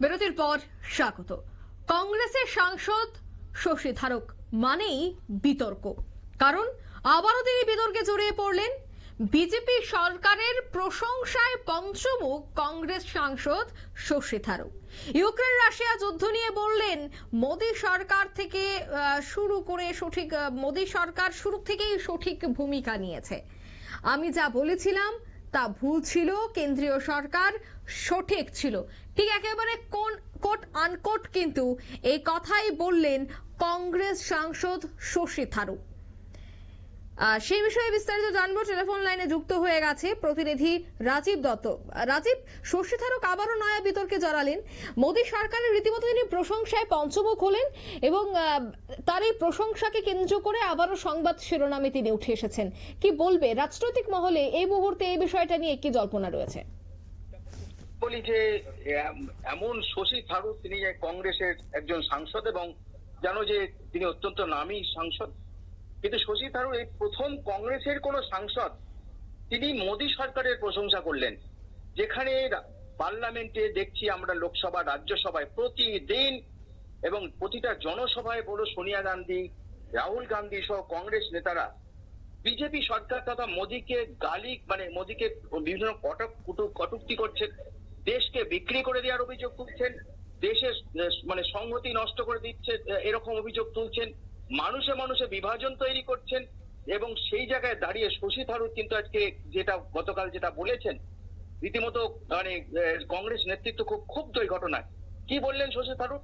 বিরতির পর স্বাগত। কংগ্রেসের সাংসদ শশী থারুক মানেই বিতর্ক, কারণ আবারও তিনি বিতর্কে জড়িয়ে পড়লেন। বিজেপি সরকারের প্রশংসায় পঞ্চমুখ কংগ্রেস সাংসদ শশী থারুক। ইউক্রেন রাশিয়া যুদ্ধ নিয়ে বললেন মোদী সরকার শুরু থেকেই সঠিক ভূমিকা নিয়েছে। আমি যা বলেছিলাম তা ভুল ছিল, কেন্দ্রীয় সরকার সঠিক ছিল। ঠিক একেবারে কোট আনকোট কিন্তু এই কথাই বললেন কংগ্রেস সাংসদ শশী থারুক। সেই বিষয়ে বিস্তারিত জানবো। টেলিফোন লাইনে যুক্ত হয়ে গেছে প্রতিনিধি রাজীব দত্ত। রাজীব, শশী থারুক আবারও নয়া বিতর্কে জড়ালেন। মোদী সরকারের রীতিমতো তিনি প্রশংসায় পঞ্চমুখ হলেন এবং তার এই প্রশংসাকে কেন্দ্র করে আবারও সংবাদ শিরোনামে তিনি উঠে এসেছেন। কি বলবে রাজনৈতিক মহলে এই মুহূর্তে এই বিষয়টা নিয়ে কি জল্পনা রয়েছে? বলি যে এমন শশী থারুক, তিনি কংগ্রেসের একজন সাংসদ এবং জানো যে তিনি অত্যন্ত নামী সাংসদ, কিন্তু শশী থারুক এই প্রথম কংগ্রেসের কোন সাংসদ তিনি মোদী সরকারের প্রশংসা করলেন। যেখানে পার্লামেন্টে দেখছি আমরা, লোকসভা রাজ্যসভায় প্রতিদিন এবং প্রতিটা জনসভায় বড় সোনিয়া গান্ধী, রাহুল গান্ধী সহ কংগ্রেস নেতারা বিজেপি সরকার তথা মোদীকে মোদীকে বিভিন্ন কটূক্তি করছেন, দেশকে বিক্রি করে দেওয়ার অভিযোগ তুলছেন, দেশের সংহতি নষ্ট করে দিচ্ছে এরকম অভিযোগ তুলছেন, মানুষে মানুষে বিভাজন তৈরি করছেন। এবং সেই জায়গায় দাঁড়িয়ে শশী থারুক কিন্তু আজকে গতকাল যেটা বলেছেন, রীতিমতো কংগ্রেস নেতৃত্ব খুব ক্ষুব্ধ এই ঘটনায়। কি বললেন শশী থারুক?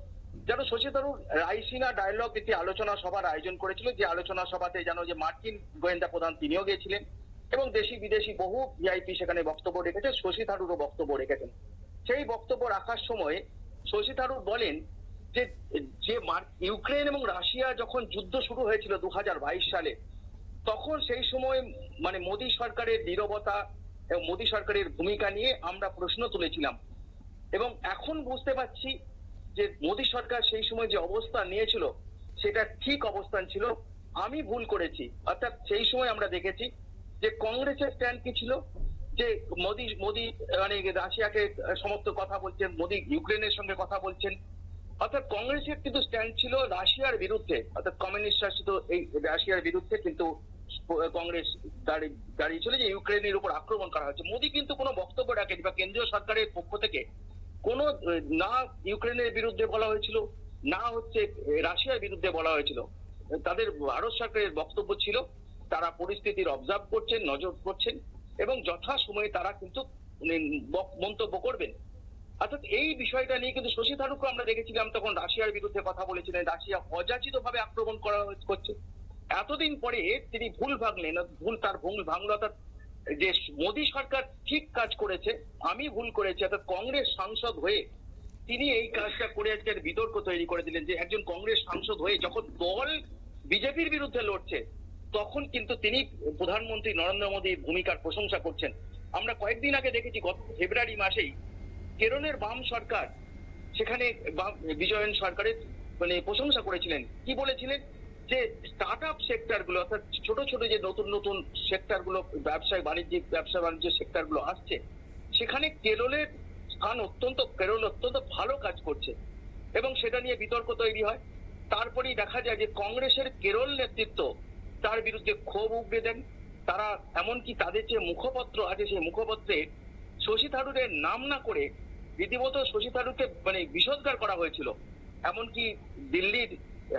যেন শশী থারুক রাইসিনা ডায়লগ একটি আলোচনা সভার আয়োজন করেছিল, যে আলোচনা সভাতে জানো যে মার্কিন গোয়েন্দা প্রধান তিনিও গিয়েছিলেন এবং দেশি বিদেশি বহু ভিআইপি সেখানে বক্তব্য রেখেছে, শশী থারুকও বক্তব্য রেখেছেন। সেই বক্তব্য রাখার সময় শশী থারুক বলেন যে ইউক্রেন এবং রাশিয়া যখন যুদ্ধ শুরু হয়েছিল 2022 সালে, তখন সেই সময় মোদী সরকারের নীরবতা এবং মোদী সরকারের ভূমিকা নিয়ে আমরা প্রশ্ন তুলেছিলাম। এবং এখন বুঝতে পারছি যে মোদী সরকার সেই সময় যে অবস্থান নিয়েছিল সেটা ঠিক অবস্থান ছিল। আমি ভুল করেছি। অর্থাৎ সেই সময় আমরা দেখেছি যে কংগ্রেসের স্ট্যান্ড কি ছিল, যে মোদী রাশিয়াকে সমস্ত কথা বলছেন, মোদী ইউক্রেনের সঙ্গে কথা বলছেন। অর্থাৎ কংগ্রেসের কিন্তু স্ট্যান্ড ছিল রাশিয়ার বিরুদ্ধে, অর্থাৎ কমিউনিস্ট শাসিত এই রাশিয়ার বিরুদ্ধে। কিন্তু কংগ্রেস দাঁড়িয়েছিল যে ইউক্রেনের উপর আক্রমণ করা হচ্ছে। মোদী কিন্তু কোনো বক্তব্য রাখেনি, বা কেন্দ্রীয় সরকারের পক্ষ থেকে কোনো না ইউক্রেনের বিরুদ্ধে বলা হয়েছিল, না রাশিয়ার বিরুদ্ধে বলা হয়েছিল। তাদের ভারত সরকারের বক্তব্য ছিল তারা পরিস্থিতির অবজার্ভ করছেন, নজর করছেন এবং যথাসময়ে তারা কিন্তু মন্তব্য করবেন। অর্থাৎ এই বিষয়টা নিয়ে কিন্তু শশী থারুককে আমরা দেখেছিলাম তখন রাশিয়ার বিরুদ্ধে কথা বলেছিলেন, রাশিয়া অযাচিত ভাবে আক্রমণ করছে। এতদিন পরে তিনি ভুল ভাঙলো। অর্থাৎ যে মোদী সরকার ঠিক কাজ করেছে, আমি ভুল করেছি। অর্থাৎ কংগ্রেস সাংসদ হয়ে তিনি এই কাজটা করে আজকে বিতর্ক তৈরি করে দিলেন, যে একজন কংগ্রেস সাংসদ হয়ে যখন দল বিজেপির বিরুদ্ধে লড়ছে তখন কিন্তু তিনি প্রধানমন্ত্রী নরেন্দ্র মোদীর ভূমিকার প্রশংসা করছেন। আমরা কয়েকদিন আগে দেখেছি, গত ফেব্রুয়ারি মাসেই কেরলের বাম সরকার সেখানে বিজয়ন সরকারের প্রশংসা করেছিলেন। কি বলেছিলেন? যে স্টার্ট আপ সেক্টর গুলো, অর্থাৎ ছোট ছোট যে নতুন নতুন সেক্টর গুলো, ব্যবসা বাণিজ্য সেক্টর গুলো আসছে, সেখানে কেরল অত্যন্ত ভালো কাজ করছে এবং সেটা নিয়ে বিতর্ক তৈরি হয়। তারপরেই দেখা যায় যে কংগ্রেসের কেরল নেতৃত্ব তার বিরুদ্ধে ক্ষোভ উগড়ে দেন। তারা এমনকি তাদের যে মুখপত্র আছে সেই মুখপত্রে শশী থারুরের নাম না করে রীতিমতো শশী থারুরকে বিষোদ্গার করা হয়েছিল। এমনকি দিল্লির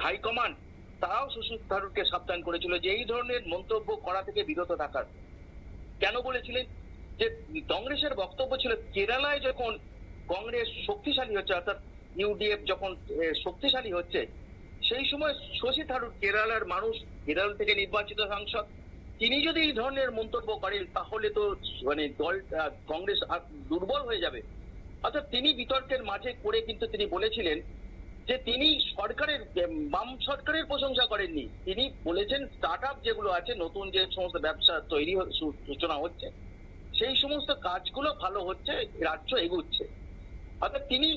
হাইকমান্ড তারাও শশী থারুরকে সাবধান করেছিল যে এই ধরনের মন্তব্য করা থেকে বিরত থাকার। কেন বলেছিলেন? যে কংগ্রেসের বক্তব্য ছিল কেরালায় যখন কংগ্রেস শক্তিশালী হচ্ছে, অর্থাৎ ইউডিএফ যখন শক্তিশালী হচ্ছে, সেই সময় শশী থারুর, কেরালার মানুষ, কেরল থেকে নির্বাচিত সাংসদ, তিনি যদি এই ধরনের মন্তব্য করেন তাহলে তো দল কংগ্রেস দুর্বল হয়ে যাবে। অর্থাৎ তিনি বিতর্কের মাঝে করে কিন্তু তিনি বলেছিলেন যে তিনি বাম সরকারের প্রশংসা করেননি। তিনি বলেছেন স্টার্ট আপ যেগুলো আছে, নতুন যে সমস্ত ব্যবসা তৈরি সূচনা হচ্ছে, সেই সমস্ত কাজগুলো ভালো হচ্ছে, রাজ্য এগুচ্ছে। অর্থাৎ তিনি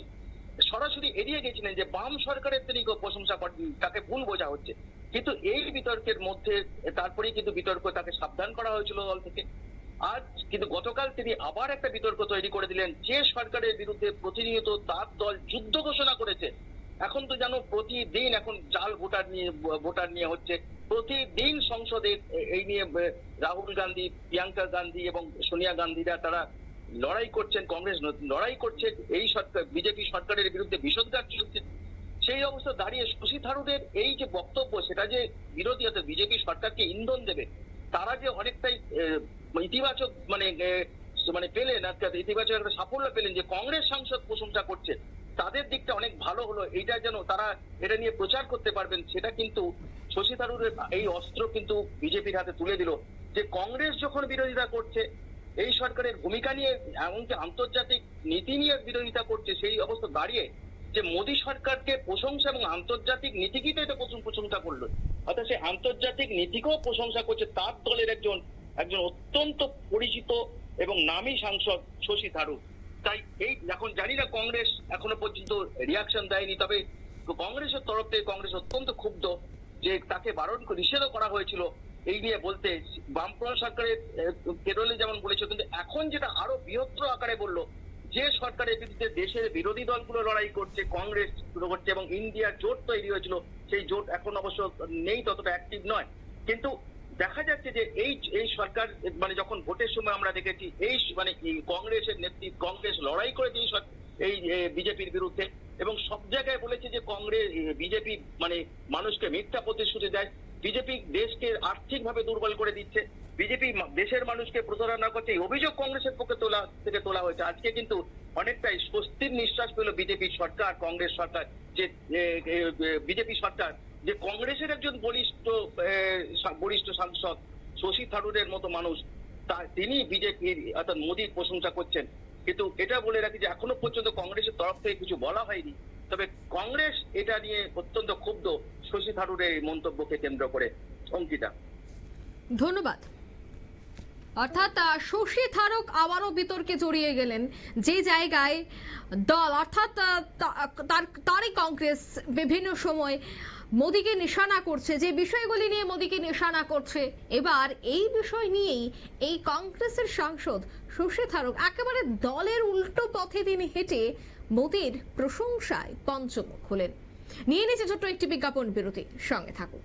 সরাসরি এড়িয়ে গেছিলেন যে বাম সরকারের তিনি প্রশংসা করেন, তাকে ভুল বোঝা হচ্ছে। কিন্তু এই বিতর্কের মধ্যে তারপরেই কিন্তু তাকে সাবধান করা হয়েছিল দল থেকে। আজ কিন্তু গতকাল তিনি আবার একটা বিতর্ক তৈরি করে দিলেন, যে সরকারের বিরুদ্ধে প্রতিনিয়ত তার দল যুদ্ধ ঘোষণা করেছে। এখন তো জানো প্রতিদিন এখন জাল ভোটার নিয়ে হচ্ছে, প্রতিদিন সংসদে এই নিয়ে রাহুল গান্ধী, প্রিয়াঙ্কা গান্ধী এবং সোনিয়া গান্ধীরা তারা লড়াই করছেন, কংগ্রেস লড়াই করছে, এই সরকার বিজেপি সরকারের বিরুদ্ধে বিষোদ্গার চলছে। সেই অবস্থা দাঁড়িয়ে শশী থারুরের এই যে বক্তব্য, সেটা যে বিরোধী অর্থাৎ বিজেপি সরকারকে ইন্ধন দেবে, তারা যে অনেকটাই ইতিবাচক মানে পেলেন, ইতিবাচক একটা সাফল্য পেলেন, যে কংগ্রেস সাংসদ প্রশংসা করছে, তাদের দিকটা অনেক ভালো হলো, এইটা যেন তারা এটা নিয়ে প্রচার করতে পারবেন, সেটা কিন্তু শশী থারুরের এই অস্ত্র কিন্তু বিজেপির হাতে তুলে দিল। যে কংগ্রেস যখন বিরোধিতা করছে এই সরকারের ভূমিকা নিয়ে, এমনকি আন্তর্জাতিক নীতি নিয়ে বিরোধিতা করছে, সেই অবস্থা দাঁড়িয়ে যে মোদী সরকারকে প্রশংসা এবং আন্তর্জাতিক নীতিকেই তো এটা প্রশংসা করলো, অর্থাৎ সে আন্তর্জাতিক নীতিকেও প্রশংসা করছে তার দলের একজন অত্যন্ত পরিচিত এবং নামী সাংসদ শশী থারুর। তাই এই এখন জানি না কংগ্রেস এখনো পর্যন্ত রিয়াকশন দেয়নি, তবে কংগ্রেসের তরফ থেকে কংগ্রেস অত্যন্ত ক্ষুব্ধ যে তাকে নিষেধও করা হয়েছিল এই নিয়ে বলতে। বামফ্রন্ট সরকারের কেরলে যেমন বলেছে, কিন্তু এখন যেটা আরো বৃহত্তর আকারে বললো, যে সরকারের বিরুদ্ধে দেশের বিরোধী দলগুলো লড়াই করছে, কংগ্রেস করছে এবং ইন্ডিয়ার জোট তৈরি হয়েছিল, সেই জোট এখন অবশ্য নেই, ততটা অ্যাক্টিভ নয়। কিন্তু দেখা যাচ্ছে যে এই সরকার মানে যখন ভোটের সময় আমরা দেখেছি এই মানে কংগ্রেসের নেতৃত্ব, কংগ্রেস লড়াই করেছে এই বিজেপির বিরুদ্ধে এবং সব জায়গায় বলেছে যে কংগ্রেস বিজেপি মানে মানুষকে মিথ্যা প্রতিশ্রুতি দেয়, বিজেপি দেশকে আর্থিকভাবে দুর্বল করে দিচ্ছে, বিজেপি দেশের মানুষকে প্রতারণা করছে, এই অভিযোগ কংগ্রেসের পক্ষে তোলা হয়েছে। আজকে কিন্তু অনেকটাই স্বস্তির নিঃশ্বাস পেল বিজেপি সরকার, কংগ্রেস সরকার, যে বিজেপি সরকার যে কংগ্রেসের একজন বরিষ্ঠ সাংসদ শশী থারুরের মতো মানুষ, তিনি বিজেপির অর্থাৎ মোদীর প্রশংসা করছেন। কিন্তু এটা বলে রাখি যে এখনো পর্যন্ত কংগ্রেসের তরফ থেকে কিছু বলা হয়নি, তবে কংগ্রেস এটা নিয়ে অত্যন্ত ক্ষুব্ধ শশী থারুরের এই মন্তব্যকে কেন্দ্র করে। অঙ্কিতা, ধন্যবাদ। অর্থাৎ শশী থারুর আবারও বিতর্কে জড়িয়ে গেলেন, যে জায়গায় দল অর্থাৎ তারই কংগ্রেস বিভিন্ন সময় মোদীকে নিশানা করছে, যে বিষয়গুলি নিয়ে মোদীকে নিশানা করছে, এবার এই বিষয় নিয়েই এই কংগ্রেসের সাংসদ শশী থারুর একেবারে দলের উল্টো পথে তিনি হেঁটে মোদীর প্রশংসায় পঞ্চমুখ হলেন। নিয়ে নিচ্ছে ছোট্ট একটি বিজ্ঞাপন বিরতি, সঙ্গে থাকুন।